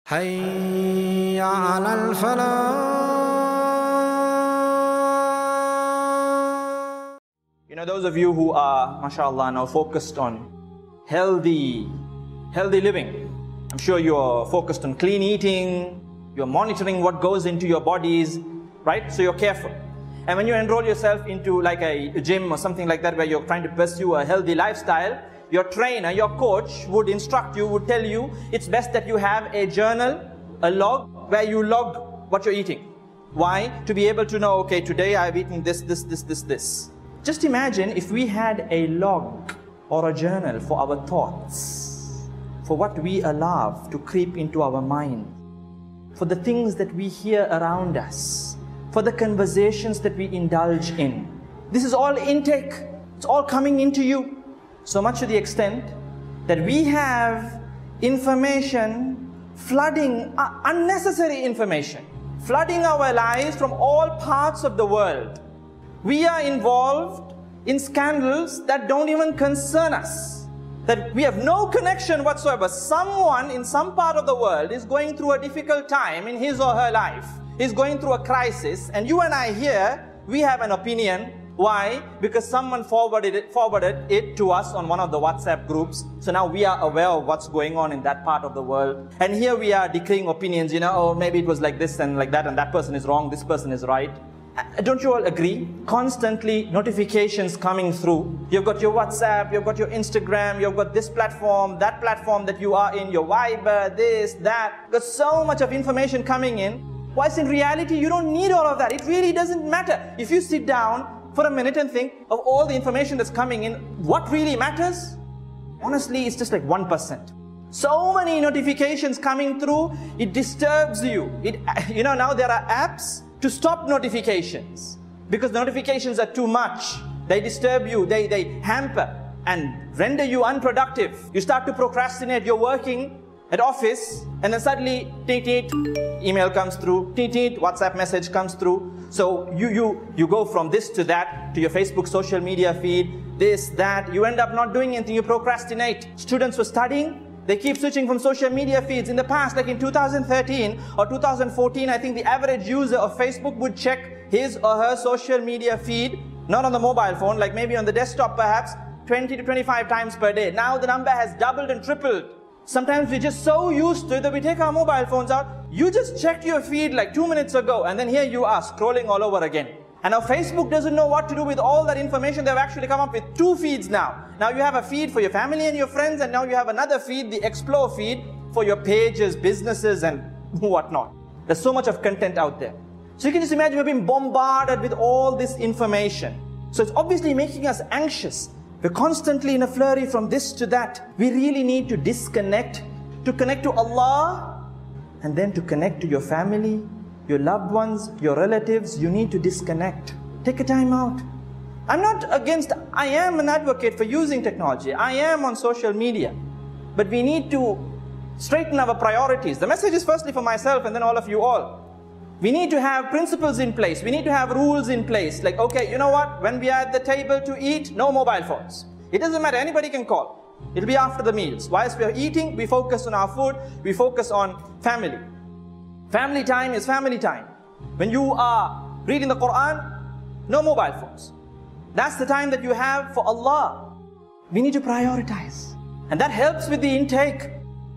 حي على الفلاح. Those of you who are, mashallah, now focused on healthy living. I'm sure you're focused on clean eating, you're monitoring what goes into your bodies, right? So you're careful. And when you enroll yourself into like a gym or something like that where you're trying to pursue a healthy lifestyle, your trainer, your coach would instruct you, would tell you, it's best that you have a journal, a log, where you log what you're eating. Why? To be able to know, okay, today I've eaten this. Just imagine if we had a log or a journal for our thoughts, for what we allow to creep into our mind, for the things that we hear around us, for the conversations that we indulge in. This is all intake. It's all coming into you. So much to the extent that we have information flooding, unnecessary information, flooding our lives from all parts of the world. We are involved in scandals that don't even concern us, that we have no connection whatsoever. Someone in some part of the world is going through a difficult time in his or her life, is going through a crisis, and you and I here, we have an opinion. Why? Because someone forwarded it to us on one of the WhatsApp groups. So now we are aware of what's going on in that part of the world. And here we are declaring opinions, oh, maybe it was like this and like that, and that person is wrong, this person is right. Don't you all agree? Constantly notifications coming through. You've got your WhatsApp, you've got your Instagram, you've got this platform, that platform that you are in, your Viber, this, that. You've got so much of information coming in. Whilst in reality, you don't need all of that. It really doesn't matter. If you sit down for a minute and think of all the information that's coming in, what really matters? Honestly, it's just like 1%. So many notifications coming through, it disturbs you. Now there are apps to stop notifications because notifications are too much. They disturb you, they hamper and render you unproductive. You start to procrastinate. You're working at office and then suddenly email comes through, WhatsApp message comes through. So you go from this to that, to your Facebook social media feed, this, that. You end up not doing anything, you procrastinate. Students were studying, they keep switching from social media feeds. In the past, like in 2013 or 2014, I think the average user of Facebook would check his or her social media feed, not on the mobile phone, like maybe on the desktop perhaps, 20 to 25 times per day. Now the number has doubled and tripled. Sometimes we're just so used to it that we take our mobile phones out. You just checked your feed like 2 minutes ago, and then here you are scrolling all over again. And now Facebook doesn't know what to do with all that information. They've actually come up with 2 feeds now. Now you have a feed for your family and your friends, and now you have another feed, the Explore feed, for your pages, businesses, and whatnot. There's so much of content out there. So you can just imagine we're being bombarded with all this information. So it's obviously making us anxious. We're constantly in a flurry from this to that. We really need to disconnect, to connect to Allah, and then to connect to your family, your loved ones, your relatives. You need to disconnect. Take a time out. I am an advocate for using technology. I am on social media. But we need to straighten our priorities. The message is firstly for myself and then all of you all. We need to have principles in place. We need to have rules in place. Like, okay, you know what? When we are at the table to eat, no mobile phones. It doesn't matter. Anybody can call. It'll be after the meals. Whilst we are eating, we focus on our food. We focus on family. Family time is family time. When you are reading the Quran, no mobile phones. That's the time that you have for Allah. We need to prioritize. And that helps with the intake.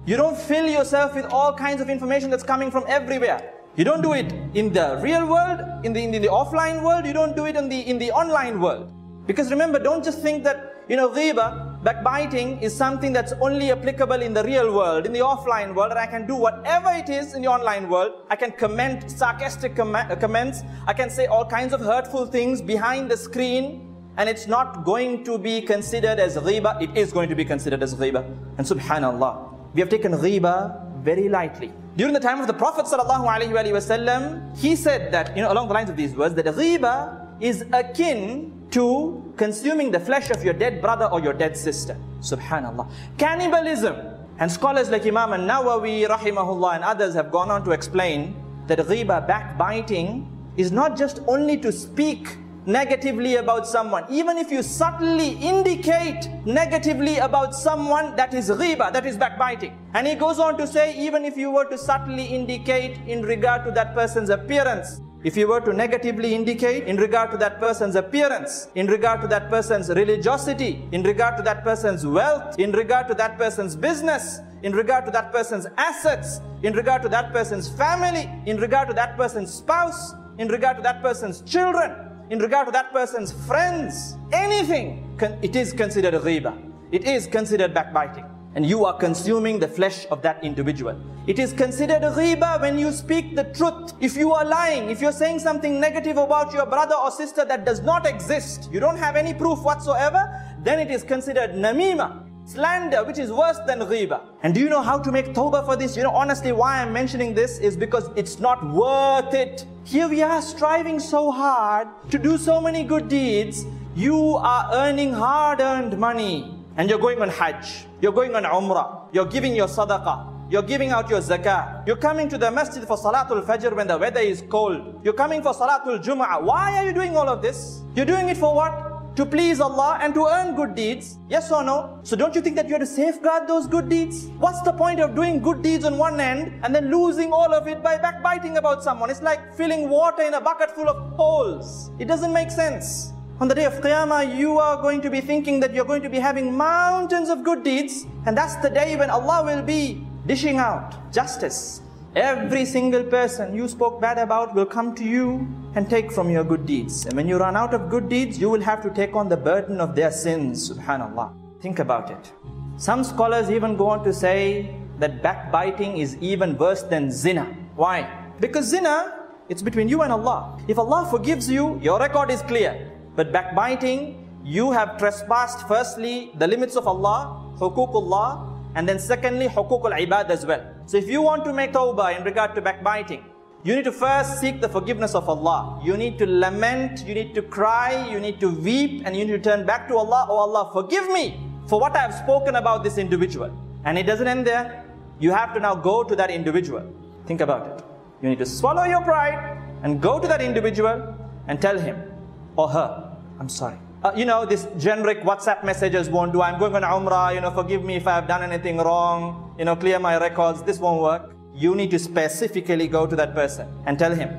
You don't fill yourself with all kinds of information that's coming from everywhere. You don't do it in the real world, in the offline world. You don't do it in the online world. Because remember, don't just think that, ghiba, backbiting is something that's only applicable in the real world, in the offline world, and I can do whatever it is in the online world. I can comment sarcastic comments. I can say all kinds of hurtful things behind the screen, and it's not going to be considered as ghiba. It is going to be considered as ghiba. And subhanallah, we have taken ghiba very lightly. During the time of the Prophet ﷺ, he said that, along the lines of these words, that ghiba is akin to consuming the flesh of your dead brother or your dead sister. Subhanallah. Cannibalism. And scholars like Imam al-Nawawi, rahimahullah, and others have gone on to explain that ghiba, backbiting, is not just only to speak negatively about someone, even if you subtly indicate negatively about someone, that is ghiba, that is backbiting. And he goes on to say, even if you were to subtly indicate in regard to that person's appearance, if you were to negatively indicate in regard to that person's appearance, in regard to that person's religiosity, in regard to that person's wealth, in regard to that person's business, in regard to that person's assets, in regard to that person's family, in regard to that person's spouse, in regard to that person's children, in regard to that person's friends, anything, it is considered ghiba. It is considered backbiting. And you are consuming the flesh of that individual. It is considered ghiba when you speak the truth. If you are lying, if you're saying something negative about your brother or sister that does not exist, you don't have any proof whatsoever, then it is considered namima, slander, which is worse than ghiba. And do you know how to make tawbah for this? You know, honestly, why I'm mentioning this is because it's not worth it. Here we are striving so hard to do so many good deeds. You are earning hard-earned money. And you're going on Hajj, you're going on Umrah, you're giving your sadaqah, you're giving out your zakah, you're coming to the masjid for Salatul Fajr when the weather is cold, you're coming for Salatul Jum'ah. Why are you doing all of this? You're doing it for what? To please Allah and to earn good deeds. Yes or no? So don't you think that you have to safeguard those good deeds? What's the point of doing good deeds on one end and then losing all of it by backbiting about someone? It's like filling water in a bucket full of holes. It doesn't make sense. On the day of Qiyamah, you are going to be thinking that you're going to be having mountains of good deeds, and that's the day when Allah will be dishing out justice. Every single person you spoke bad about will come to you and take from your good deeds. And when you run out of good deeds, you will have to take on the burden of their sins, subhanallah. Think about it. Some scholars even go on to say that backbiting is even worse than zina. Why? Because zina, it's between you and Allah. If Allah forgives you, your record is clear. But backbiting, you have trespassed firstly the limits of Allah, huququllah, and then secondly huququl ibad as well. So if you want to make tawbah in regard to backbiting, you need to first seek the forgiveness of Allah. You need to lament, you need to cry, you need to weep, and you need to turn back to Allah. Oh Allah, forgive me for what I have spoken about this individual. And it doesn't end there. You have to now go to that individual. Think about it. You need to swallow your pride and go to that individual and tell him or her, I'm sorry. You know, this generic WhatsApp messages won't do. I'm going on Umrah, forgive me if I have done anything wrong, clear my records. This won't work. You need to specifically go to that person and tell him,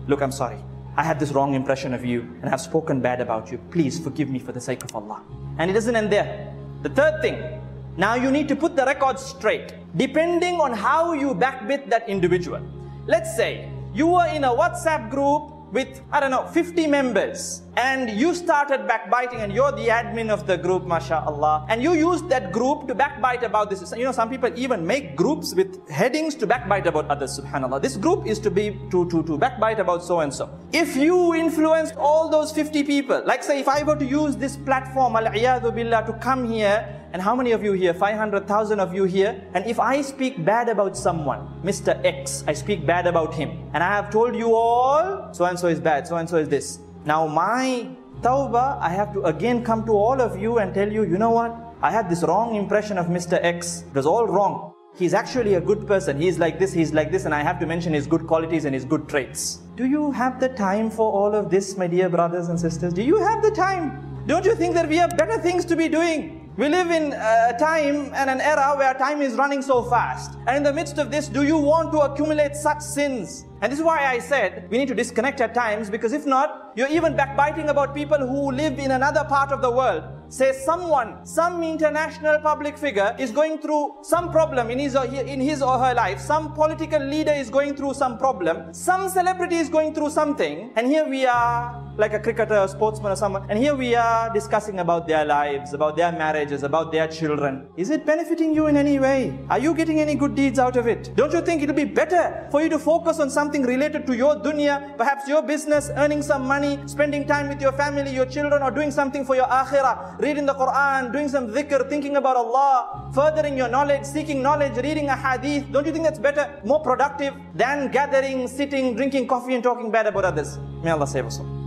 look, I'm sorry. I had this wrong impression of you and have spoken bad about you. Please forgive me for the sake of Allah. And it doesn't end there. The third thing, now you need to put the records straight, depending on how you backbit that individual. Let's say you were in a WhatsApp group with, 50 members, and you started backbiting and you're the admin of the group, mashallah, and you used that group to backbite about this. Some people even make groups with headings to backbite about others, subhanallah. This group is to backbite about so and so. If you influenced all those 50 people, like say if I were to use this platform, al-iyadhu billah, to come here, and how many of you here? 500,000 of you here. And if I speak bad about someone, Mr. X, I speak bad about him, and I have told you all, so and so is bad, so and so is this. Now my tawbah, I have to again come to all of you and tell you, you know what? I had this wrong impression of Mr. X. It was all wrong. He's actually a good person. He's like this, and I have to mention his good qualities and his good traits. Do you have the time for all of this, my dear brothers and sisters? Do you have the time? Don't you think that we have better things to be doing? We live in a time and an era where time is running so fast. And in the midst of this, do you want to accumulate such sins? And this is why I said we need to disconnect at times, because if not, you're even backbiting about people who live in another part of the world. Say some international public figure is going through some problem in his or her life. Some political leader is going through some problem. Some celebrity is going through something. And here we are, like a cricketer, a sportsman or someone. And here we are discussing about their lives, about their marriages, about their children. Is it benefiting you in any way? Are you getting any good deeds out of it? Don't you think it will be better for you to focus on something related to your dunya, perhaps your business, earning some money, spending time with your family, your children, or doing something for your akhirah? Reading the Quran, doing some dhikr, thinking about Allah, furthering your knowledge, seeking knowledge, reading a hadith. Don't you think that's better, more productive than gathering, sitting, drinking coffee and talking bad about others? May Allah save us all.